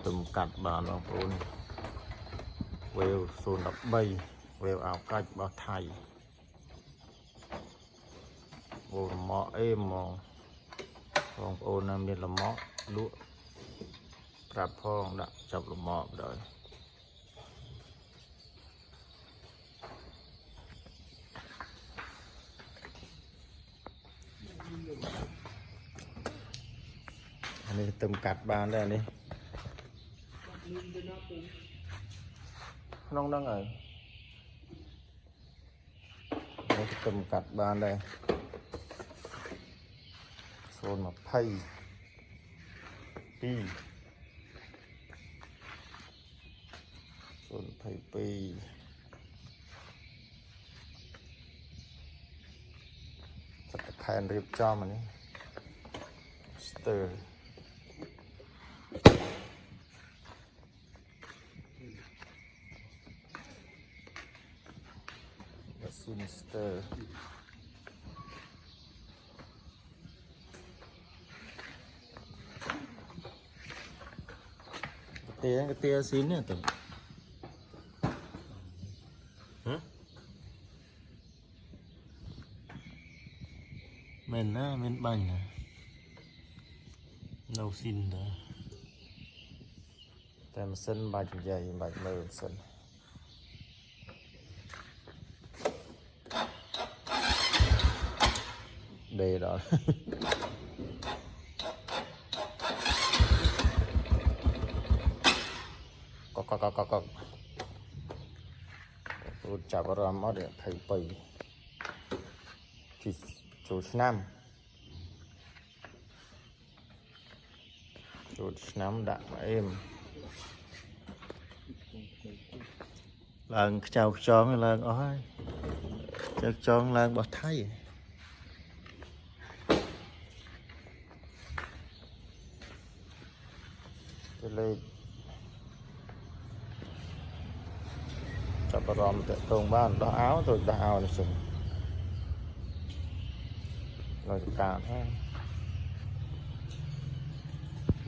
tùm cắt bà nó ôn vèo xôn đập bay vèo áo cách bà thay vô mọ êm mọ phong ôn nam nên là mọ lụa rạp phong đã chọc là mọ rồi này tùm cắt bàn đây này nông nông rồi đây tùm cắt bàn đây xôn mà pay pi xôn pay pi chắc là khen riêng cho mà này stir stir cái tia xín này tưởng mình á mình bánh nè nấu xin đó tem sân bạch dày bạch mờ sân đề đó có tôi chả có ra mất để thấy bầy thì chuột nam đã mà em lần chào cho lần ơi chào cho lần bật thay lên chập ròm tại tông ban đó áo rồi đào này sừng rồi cả ha